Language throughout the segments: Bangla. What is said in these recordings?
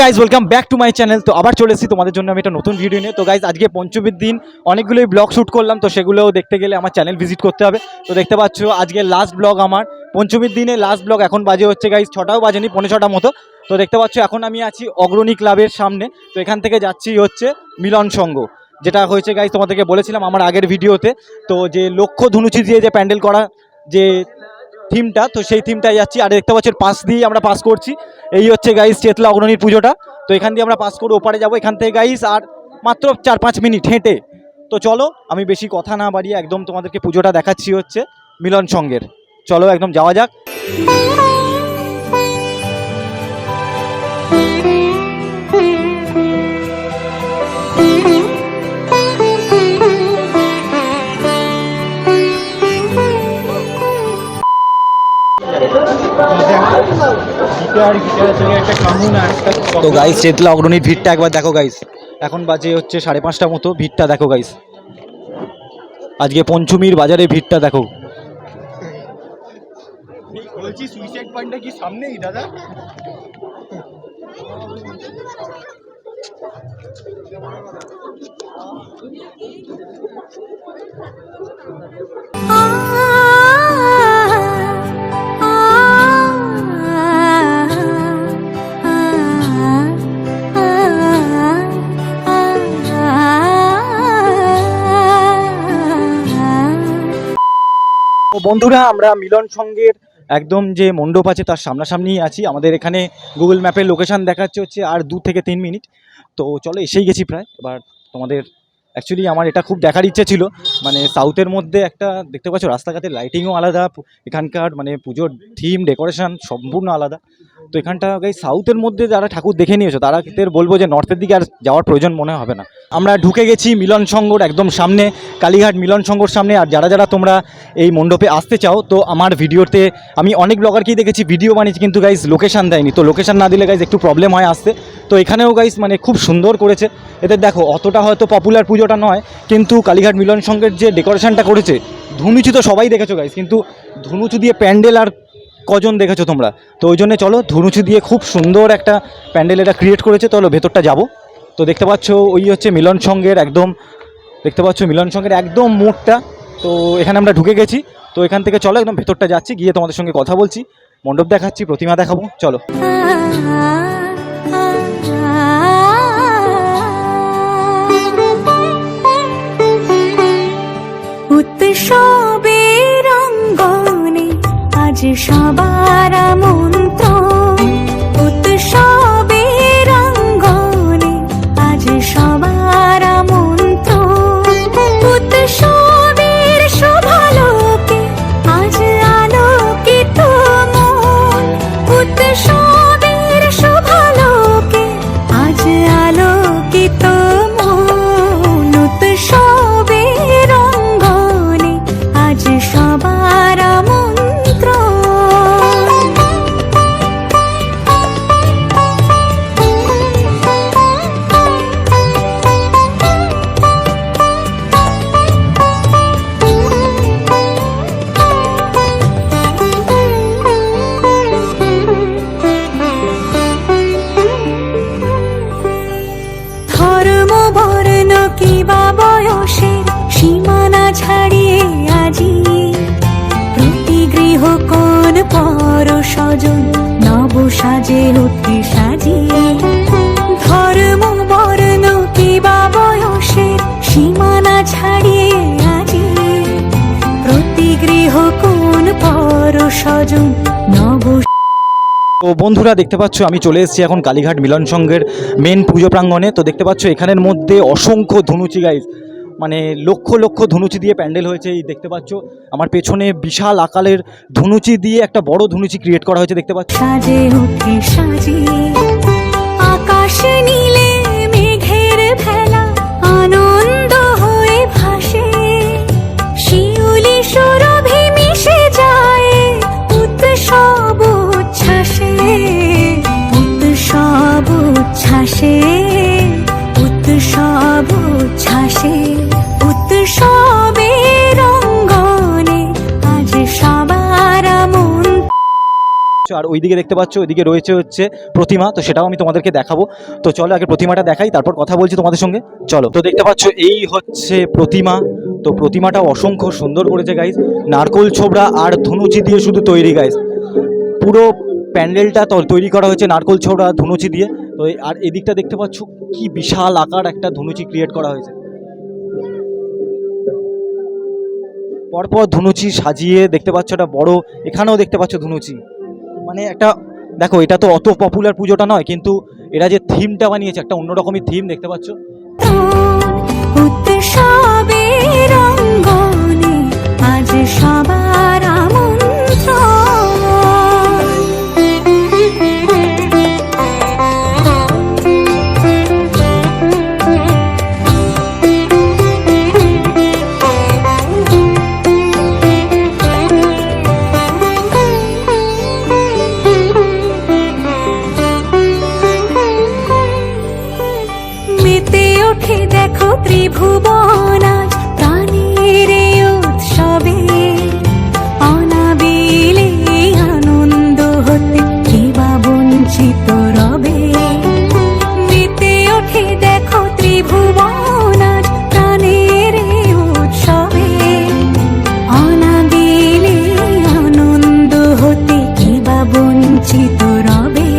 Guys welcome back to my channel. তো আবার চলে এসেছি তোমাদের জন্য আমি একটা নতুন ভিডিও নিয়ে। তো গাইজ আজকে পঞ্চমীর দিন অনেকগুলোই ব্লগ শ্যুট করলাম, তো সেগুলোও দেখতে গেলে আমার চ্যানেল ভিজিট করতে হবে। তো দেখতে পাচ্ছ আজকে লাস্ট ব্লগ, আমার পঞ্চমীর দিনে লাস্ট ব্লগ। এখন বাজে হচ্ছে গাইজ 6টাও বাজেনি, 5:45 মতো। তো দেখতে পাচ্ছ এখন আমি আছি অগ্রণী ক্লাবের সামনে। তো এখান থেকে যাচ্ছি হচ্ছে মিলন সংঘ, যেটা হয়েছে গাইজ তোমাদেরকে বলেছিলাম আমার আগের ভিডিওতে। তো যে লক্ষ্য ধনুচি দিয়ে যে প্যান্ডেল করা যে থিমটা, তো সেই থিমটাই যাচ্ছি। আর দেখতে পাচ্ছেন পাশ দিয়ে আমরা পাস করছি, এই হচ্ছে গাইস চেতলা অগ্রণীর পুজোটা। তো এখান দিয়ে আমরা পাস করে ওপারে যাবো এখান থেকে গাইস, আর মাত্র 4-5 মিনিট হেঁটে। তো চলো আমি বেশি কথা না বাড়িয়ে একদম তোমাদেরকে পুজোটা দেখাচ্ছি হচ্ছে মিলন সংঘের। চলো একদম যাওয়া যাক। তো গাইস চেতলা অগ্রণীর ভিড়টা একবার দেখো গাইস, এখন বাজে হচ্ছে 5:30 মতো। ভিড়টা দেখো গাইস, আজকে পঞ্চমীর বাজারে ভিড়টা দেখো। বলছি সুইসাইড পয়েন্টটা কি সামনেই দাদা? বন্ধুরা আমরা মিলন সংঘের একদম যে মণ্ডপ আছে তার সামনাসামনি আছি। আমাদের এখানে গুগল ম্যাপের লোকেশান দেখাচ্ছে হচ্ছে আর 2 থেকে 3 মিনিট। তো চলো এসেই গেছি প্রায়। এবার তোমাদের অ্যাকচুয়ালি আমার এটা খুব দেখার ইচ্ছে ছিল, মানে সাউথের মধ্যে একটা দেখতে পাচ্ছ রাস্তাঘাটের লাইটিংও আলাদা, এখানকার মানে পুজোর থিম ডেকোরেশন সম্পূর্ণ আলাদা। তো এখানটা গাই সাউথের মধ্যে যারা ঠাকুর দেখে নিয়েছো তারা বলবো যে নর্থের দিকে আর যাওয়ার প্রয়োজন মনে হবে না। আমরা ঢুকে গেছি মিলন সংঘর একদম সামনে, কালীঘাট মিলন সংঘর সামনে। আর যারা যারা তোমরা এই মণ্ডপে আসতে চাও, তো আমার ভিডিওতে আমি অনেক ব্লগারকেই দেখেছি ভিডিও বানিয়েছি কিন্তু গাইজ লোকেশান দেয়নি। তো লোকেশান না দিলে গাইজ একটু প্রবলেম হয় আসতে। তো এখানেও গাইজ মানে খুব সুন্দর করেছে এদের। দেখো অতটা হয়তো পপুলার পুজোটা নয়, কিন্তু কালীঘাট মিলন সংঘের যে ডেকোরেশনটা করেছে, ধনুচি তো সবাই দেখেছো গাইজ, কিন্তু ধনুচি দিয়ে প্যান্ডেল আর কজন দেখেছো তোমরা? তো ওই জন্য চলো ধনুচি দিয়ে খুব সুন্দর একটা প্যান্ডেল এটা ক্রিয়েট করেছে। চলো ভেতরটা যাবো। তো দেখতে পাচ্ছ ওই হচ্ছে মিলন সংঘের একদম, দেখতে পাচ্ছ মিলন সংঘের একদম মোড়টা। তো এখানে আমরা ঢুকে গেছি। তো এখান থেকে চলো একদম ভেতরটা যাচ্ছি, গিয়ে তোমাদের সঙ্গে কথা বলছি, মণ্ডপ দেখাচ্ছি, প্রতিমা দেখাবো। চলো। উৎসবের অঙ্গনে আজ সবার মন্ত্র, উৎসবের অঙ্গনে আজ সবার মন্ত্র, উৎসবের শোভালোকে আজ আলোকিত মন, উৎসবের শোভালোকে আজ আলোকিত মন, উৎসবের অঙ্গনে আজ সবার মন্ত্র। ধর্ম বর্ণ কিবা বয়সের সীমানা ছাড়িয়ে আজি প্রতি গৃহ কোন পর স্বজন নব সাজে উঠে সাজিয়ে। ধর্ম বর্ণ কিবা বয়সের সীমানা ছাড়িয়ে আজি প্রতি গৃহ কোন পর স্বজন নব। তো বন্ধুরা দেখতে পাচ্ছ আমি চলে এসেছি এখন কালীঘাট মিলন সংঘের মেন পুজো প্রাঙ্গণে। তো দেখতে পাচ্ছ এখানের মধ্যে অসংখ্য ধনুচি গাইজ, মানে লক্ষ লক্ষ ধনুচি দিয়ে প্যান্ডেল হয়েছে। এই দেখতে পাচ্ছ আমার পেছনে বিশাল আকারের ধনুচি দিয়ে একটা বড় ধনুচি ক্রিয়েট করা হয়েছে, দেখতে পাচ্ছ। সাজে উঠে সাজিয়ে আকাশ নীলে মেঘের ভেলা আনন্দ হয়ে ভাসে, শিউলি সুরভি মিশে যায় উৎসব উচ্ছ্বাসে, উৎসব উচ্ছ্বাসে, উৎসব উচ্ছ্বাসে, উৎসবের অঙ্গনে আজ সবার মন। আর ওইদিকে দেখতে পাচ্ছ ওইদিকে রয়েছে হচ্ছে প্রতিমা, তো সেটাও আমি তোমাদেরকে দেখাবো। তো চলো আগে প্রতিমাটা দেখাই, তারপর কথা বলছি তোমাদের সঙ্গে। চলো, তো দেখতে পাচ্ছ এই হচ্ছে প্রতিমা। তো প্রতিমাটা অসংখ্য সুন্দর করেছে গাইজ, নারকোল ছোবড়া আর ধুনুচি দিয়ে শুধু তৈরি গাইজ। পুরো প্যান্ডেলটা তৈরি করা হয়েছে নারকোল ছোবড়া ধুনুচি দিয়ে। তো আর এদিকটা দেখতে পাচ্ছ কি বিশাল আকার একটা ধুনুচি ক্রিয়েট করা হয়েছে। পরপর ধুনুচি সাজিয়ে দেখতে পাচ্ছ একটা বড়, এখানেও দেখতে পাচ্ছ ধুনুচি। মানে একটা দেখো, এটা তো অত পপুলার পুজোটা নয়, কিন্তু এরা যে থিমটা বানিয়েছে একটা অন্যরকমই থিম দেখতে পাচ্ছ। উৎসবের অঙ্গনে আজ সবার দেখো ত্রিভুবন আজ প্রাণের উৎসবে, অনাবিলে আনন্দ হতে কে বা বঞ্চিত রবে। মেতে ওঠে দেখো ত্রিভুবন আজ প্রাণের উৎসবে, অনাবিলে আনন্দ হতে কে বা বঞ্চিত রবে।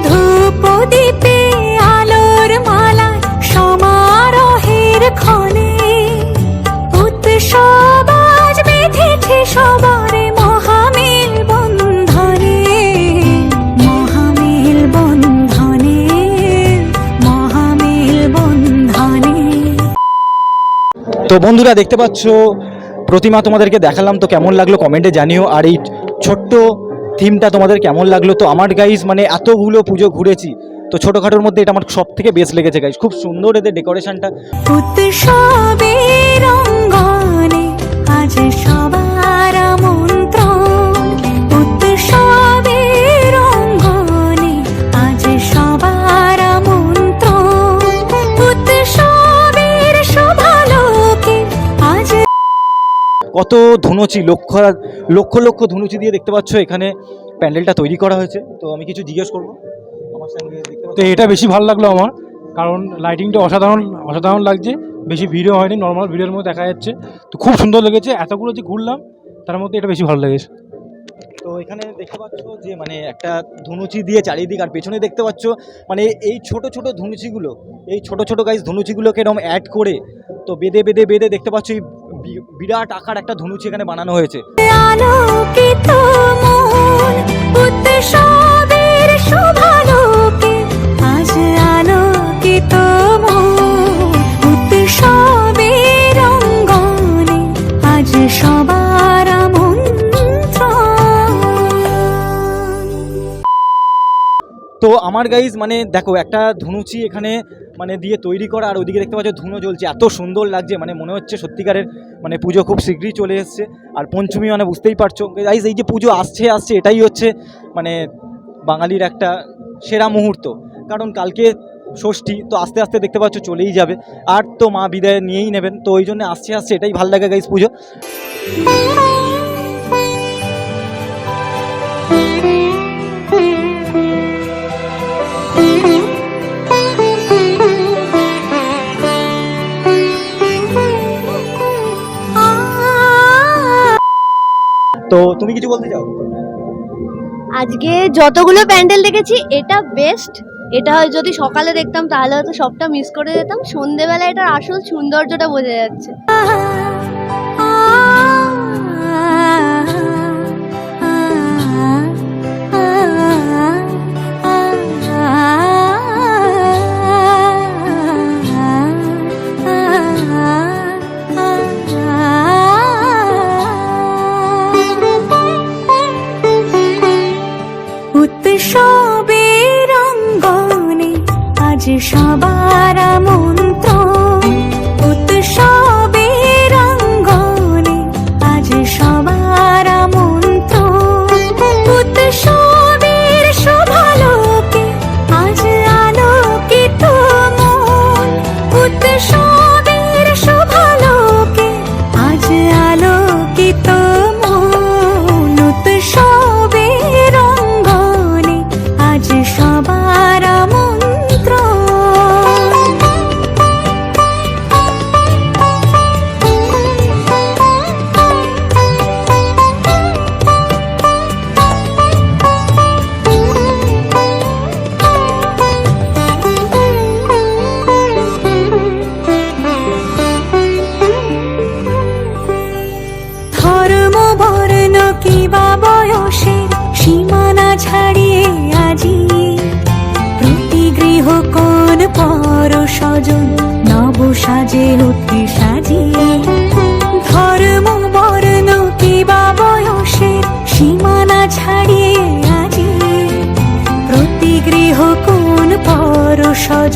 ধূপ দীপে আলোর মালা সমারোহের ক্ষণে, উৎসব আজ বেঁধেছে সবার মহামেল বন্ধনে, মহামেল বন্ধনে, মহামেল বন্ধনে। তো বন্ধুরা দেখতে পাচ্ছ প্রতিমা তোমাদেরকে দেখালাম, তো কেমন লাগলো কমেন্টে জানিও। আর এই ছোট্ট থিমটা তোমাদের কেমন লাগলো? তো আমার গাইজ মানে এতগুলো পুজো ঘুরেছি, তো ছোটোখাটোর মধ্যে এটা আমার সব থেকে বেস্ট লেগেছে গাইজ। খুব সুন্দর এদের ডেকোরেশনটা। উৎসবের অঙ্গনে আজ সবার আমন্ত্রণ, উৎসবের অঙ্গনে আজ সবার আমন্ত্রণ, উৎসবের শোভালোকে আজ। কত ধুনুচি, লক্ষ লক্ষ লক্ষ ধুনুচি দিয়ে দেখতে পাচ্ছ এখানে প্যান্ডেলটা তৈরি করা হয়েছে। তো আমি কিছু জিজ্ঞেস করবো আমার সঙ্গে। তো এটা বেশি ভালো লাগলো আমার, কারণ লাইটিংটা অসাধারণ অসাধারণ লাগছে। বেশি ভিড়ও হয়নি, নর্মাল ভিড়ের মধ্যে দেখা যাচ্ছে। তো খুব সুন্দর লেগেছে, এতগুলো যে ঘুরলাম তার মধ্যে এটা বেশি ভালো লেগেছে। তো এখানে দেখতে পাচ্ছ যে মানে একটা ধুনুচি দিয়ে চারিদিক, আর পেছনে দেখতে পাচ্ছ মানে এই ছোট ছোট ধুনুচিগুলো, এই ছোট ছোট গাইজ ধুনুচিগুলোকে এরকম অ্যাড করে তো বেঁধে বেঁধে বেঁধে দেখতে পাচ্ছ এই বিরাট আকার একটা ধুনুচি এখানে বানানো হয়েছে। আলোকিত মন উৎসবের শোভালোকে আজ আলোকিত মন, উৎসবের অঙ্গনে আজ সবার আমন্ত্রণ। তো আমার গাইজ মানে দেখো একটা ধুনুচি এখানে মানে দিয়ে তৈরি করা, আর ওইদিকে দেখতে পাচ্ছ ধুনো জ্বলছে, এত সুন্দর লাগছে। মানে মনে হচ্ছে সত্যিকারের মানে পুজো খুব শীঘ্রই চলে এসছে। আর পঞ্চমী মানে বুঝতেই পারছো গাইজ, এই যে পুজো আসছে আসছে এটাই হচ্ছে মানে বাঙালির একটা সেরা মুহূর্ত। কারণ কালকে ষষ্ঠী, তো আস্তে আস্তে দেখতে পাচ্ছ চলেই যাবে, আর তো মা বিদায় নিয়েই নেবেন। তো ওই জন্য আসছে আসছে এটাই ভালো লাগে গাইজ পুজো। তো তুমি কিছু বলতে চাও? আজকে যতগুলো প্যান্ডেল দেখেছি এটা বেস্ট। এটা যদি সকালে দেখতাম তাহলে হয়তো সবটা মিস করে যেতাম। সন্ধেবেলা এটার আসল সৌন্দর্যটা বোঝা যাচ্ছে। উৎসবের অঙ্গনে আজ সবার আমন্ত্রণ, উৎসবের অঙ্গনে আজ সবার আমন্ত্রণ, উৎসবের শোভালোকে আজ আলোকিত মন, উৎসবের শোভালোকে আজ আলোকিত মন, উৎসবের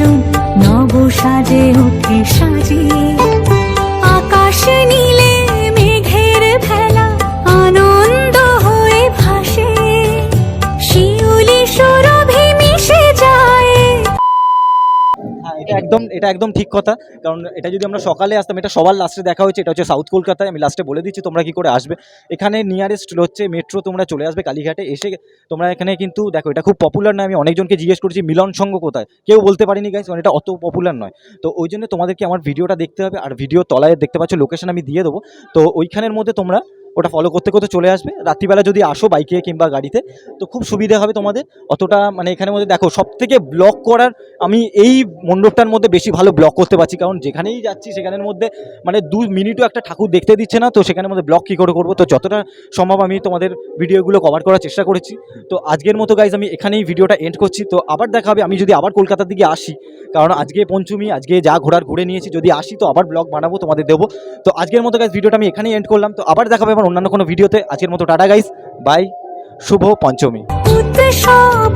নয়জন নব সাজে ওঠে সাজিয়ে আকাশ নীলে মেঘের ভেলা আনন্দ হয়ে ভাসে শিউলি সুরভি মিশে যায়। হ্যাঁ, এটা একদম ঠিক কথা। কারণ এটা যদি আমরা সকালে আসতাম, এটা সবার লাস্টে দেখা হয়েছে, এটা হচ্ছে সাউথ কলকাতায়। আমি লাস্টে বলে দিচ্ছি তোমরা কি করে আসবে। এখানে নিয়ারেস্ট হচ্ছে মেট্রো, তোমরা চলে আসবে কালীঘাটে। এসে তোমরা এখানে কিন্তু দেখো এটা খুব পপুলার নয়। আমি অনেকজনকে জিজ্ঞেস করেছি মিলন সংঘ কোথায়, কেউ বলতে পারিনি গাইস, কারণ এটা অত পপুলার নয়। তো ওই জন্য তোমাদেরকে আমার ভিডিওটা দেখতে হবে, আর ভিডিও তলায় দেখতে পাচ্ছ লোকেশন আমি দিয়ে দেবো। তো ওইখানের মধ্যে তোমরা ওটা ফলো করতে করতে চলে আসবে। রাত্রিবেলা যদি আসো বাইকে কিংবা গাড়িতে তো খুব সুবিধা হবে তোমাদের। অতটা মানে এখানের মধ্যে দেখো সবথেকে ব্লগ করার আমি এই মণ্ডপটার মধ্যে বেশি ভালো ব্লগ করতে পারছি, কারণ যেখানেই যাচ্ছি সেখানের মধ্যে মানে 2 মিনিটও একটা ঠাকুর দেখতে দিচ্ছে না, তো সেখানের মধ্যে ব্লগ কী করে করবো। তো যতটা সম্ভব আমি তোমাদের ভিডিওগুলো কভার করার চেষ্টা করেছি। তো আজকের মতো গাইজ আমি এখানেই ভিডিওটা এন্ড করছি। তো আবার দেখা হবে আমি যদি আবার কলকাতার দিকে আসি, কারণ আজকে পঞ্চমী, আজকে যা ঘোরার ঘুরে নিয়েছি। যদি আসি তো আবার ব্লগ বানাবো, তোমাদের দেবো। তো আজকের মতো গাইজ ভিডিওটা আমি এখানেই এন্ড করলাম। তো আবার দেখা হবে আমার অন্যান্য কোনো ভিডিওতে। আজকের মতো টাটা গাইজ, বাই, শুভ পঞ্চমী। উৎসব